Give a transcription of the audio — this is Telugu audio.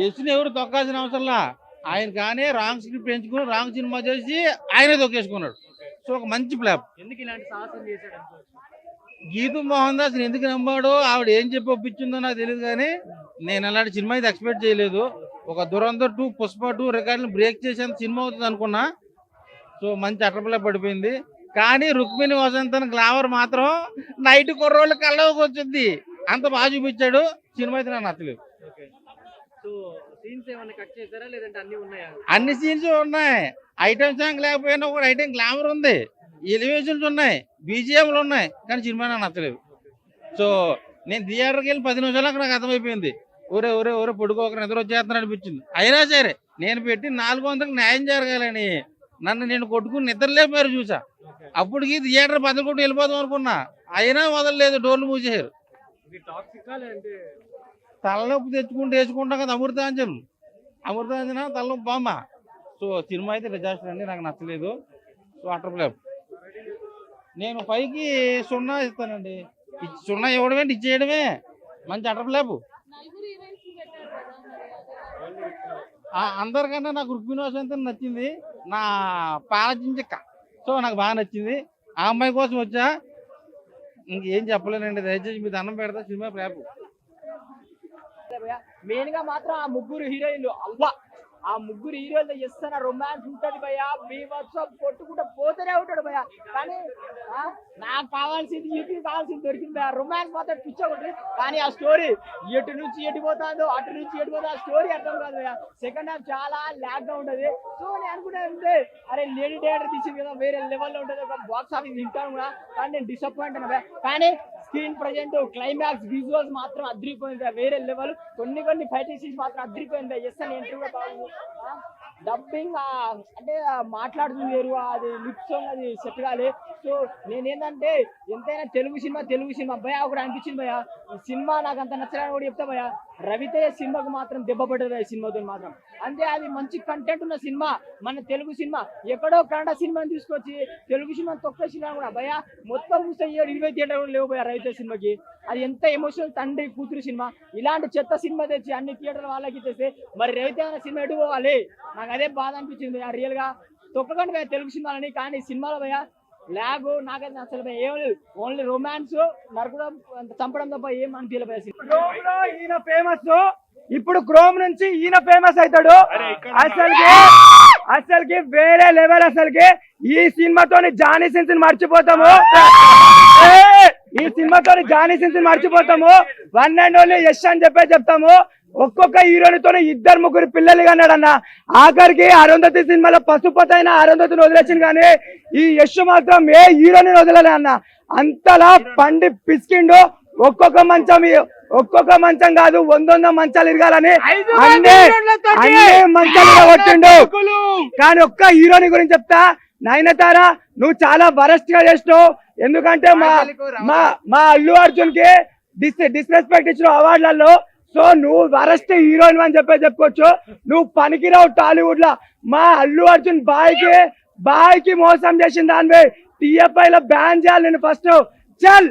యశ్ని ఎవరు తొక్కాల్సిన అవసరంలా, ఆయన కానీ రాంగ్ స్క్రిప్ట్ ఎంచుకుని రాంగ్ సినిమా చేసి ఆయనే తొక్కేసుకున్నాడు. సో ఒక మంచి ఫ్లాప్. ఎందుకు ఇలాంటి సాహసం చేశాడు? గీతూ మోహన్ దాస్ ఎందుకు నమ్మాడో, ఆవిడ ఏం చెప్పి ఒప్పించిందో నాకు తెలియదు, కానీ నేను అలాంటి సినిమా అయితే ఎక్స్పెక్ట్ చేయలేదు. ఒక దురంధర్ 2, పుష్ప 2 రికార్డులు బ్రేక్ చేసేంత సినిమా అవుతుంది అనుకున్నా. సో మంచి అట్టపల్లా పడిపోయింది. కానీ రుక్మిణి వసంతన్ గ్లామర్ మాత్రం నైట్ కుర్రోళ్ళు కళ్ళకి వచ్చింది, అంత బాగా చూపించాడు. సినిమా అయితే నాకు నచ్చలేదు. అన్ని సీన్స్ ఉన్నాయి. ఐటమ్ సాంగ్ లేకపోయినా ఒక ఐటమ్ గ్లామర్ ఉంది, ఎలివేషన్స్ ఉన్నాయి, బీజిఎంలు ఉన్నాయి, కానీ సినిమా నాకు నచ్చలేదు. సో నేను థియేటర్కి వెళ్ళి 10 నిమిషాలకు నాకు అర్థమైపోయింది, ఒరే ఒరే ఒరే పొడుకోక నిద్ర వచ్చేస్తున్నా అనిపించింది. అయినా సరే నేను పెట్టి 400కి న్యాయం జరగాలని నేను కొట్టుకుని నిద్రలేపారు చూసా. అప్పటికి థియేటర్ బద్దలు వెళ్ళిపోదాం అనుకున్నా, అయినా వదలలేదు, డోర్లు మూసేశారు. తలనొప్పి తెచ్చుకుంటూ వేసుకుంటాం కదా అమృతాంజన తలనొప్పి బామ్మ. సో సినిమా అయితే డిజాస్టర్ అండి, నాకు నచ్చలేదు. So utter flop. నేను 5కి 0 ఇస్తానండి. 0 ఇవ్వడమే ఇచ్చేయడమే మంచి అటర్ ఫ్లాప్. అందరికన్నా నాకు రుక్మిణి వసంతన్ నచ్చింది, నా పాలచించక్క. సో నాకు బాగా నచ్చింది. ఆ అమ్మాయి కోసం వచ్చా, ఇంకేం చెప్పలేనండి. దయచేసి మీ దండం పెడతా, సినిమా ఫ్లాప్. మెయిన్ గా మాత్రం ఆ ముగ్గురు హీరోయిన్లు, అవ్వా ఆ ముగ్గురు హీరోయిన్లు చేస్తున్న రొమాన్స్ ఉంటది భయ్యా. బీభత్సం కొట్టుకుంటూ పోతూనే ఉంటాడు భయ్యా. కానీ నాకు కావాల్సింది యూపీ కావాల్సింది దొరికింది భయ్యా. రొమాన్స్ మాత్రం పిచ్చగొట్టు, కానీ ఆ స్టోరీ ఎటు నుంచి ఎటుపోతుందో అటు నుంచి ఎటుపోతుందో ఆ స్టోరీ అర్థం కాదు భయ్యా. సెకండ్ హాఫ్ చాలా ల్యాగ్ గా ఉంటది. సో నేను అనుకుంటే అరే లేడీ థియేటర్ తీసింది కదా, వేరే లెవెల్లో ఉంటది, ఒక బాక్స్ ఆఫీస్ తింటాను కూడా, కానీ నేను డిసప్పాయింట్ అయినా భయ్యా. కానీ స్క్రీన్ ప్రజెంట్ క్లైమాక్స్ విజువల్స్ మాత్రం అదిరిపోయింది, వేరే లెవెల్. కొన్ని ఫైటింగ్ సీన్స్ మాత్రం అదిరిపోయింది. ఎస్ అని ఎంట్రీ కూడా బాగుంది. డబ్బింగ్ అంటే మాట్లాడుతుంది వేరు, అది లిప్ సాంగ్ అది సెట్ కాలే. సో నేనేంటంటే ఎంతైనా తెలుగు సినిమా భయ ఒకటి అనిపించింది భయ. ఈ సినిమా నాకు అంత నచ్చడానికి కూడా చెప్తా భయ. రవితేజ సినిమాకు మాత్రం దెబ్బ పడ్డది భయ, సినిమాతో మాత్రం. అంటే అది మంచి కంటెంట్ ఉన్న సినిమా, మన తెలుగు సినిమా. ఎక్కడో కన్నడ సినిమాని తీసుకొచ్చి తెలుగు సినిమా తొక్క సినిమా కూడా భయ మొత్తం చూస్తే 20 థియేటర్ కూడా లేవు భయ రవితేజ సినిమాకి. అది ఎంత ఎమోషనల్ తండ్రి కూతురు సినిమా. ఇలాంటి చెత్త సినిమా తెచ్చి అన్ని థియేటర్ల వాళ్ళకి ఇచ్చేస్తే మరి రవితేజ సినిమా ఎటు పోవాలి? నాకు అదే బాధ అనిపించింది భయ. రియల్ గా తొక్కకండి భయ తెలుగు సినిమాలని, కానీ సినిమాలో భయ ల్యాగ్ నాకైతే అసలు భయ ఏం లేదు. ఓన్లీ రొమాన్స్, నరకడం, చంపడం తప్ప ఏం అనిపించలేదు భయ. ఈయన ఫేమస్, ఇప్పుడు క్రోమ్ నుంచి ఈయన ఫేమస్ అవుతాడు. అసలుకి వేరే లెవెల్. అసలుకి ఈ సినిమాతోని జానీ సిన్స్ మర్చిపోతాము. ఈ సినిమాతోని జానీ సిన్స్ మర్చిపోతాము. వన్ అండ్ ఓన్లీ యశ్ అని చెప్తాము. ఒక్కొక్క హీరోనితో 2-3 పిల్లలు కన్నాడన్న. ఆఖరికి అరుంధతి సినిమాలో పసుపతి అయిన అరుంధతిని వదిలేసింది, కానీ ఈ యశ్ మాత్రం ఏ హీరోని వదలలే అన్న. అంతలా పండి పిసికిండు. ఒక్కొక్క మంచం కాదు 100 మంచాలు ఇరగాలని అన్ని మంచాలు కొట్టిండు. కానీ ఒక్క హీరోని గురించి చెప్తా, నయనతార నువ్వు చాలా వరస్ట్ గా చేసినావు. ఎందుకంటే మా అల్లు అర్జున్ కి డిస్రెస్పెక్ట్ ఇచ్చిన అవార్డులలో. సో నువ్వు వరస్ట్ హీరోయిన్ అని చెప్పుకోవచ్చు. నువ్వు పనికిరావు టాలీవుడ్ లో. మా అల్లు అర్జున్ బాయ్ కి మోసం చేసిన దానివే. TFI లో బ్యాన్ చేయాలి నేను ఫస్ట్. చల్.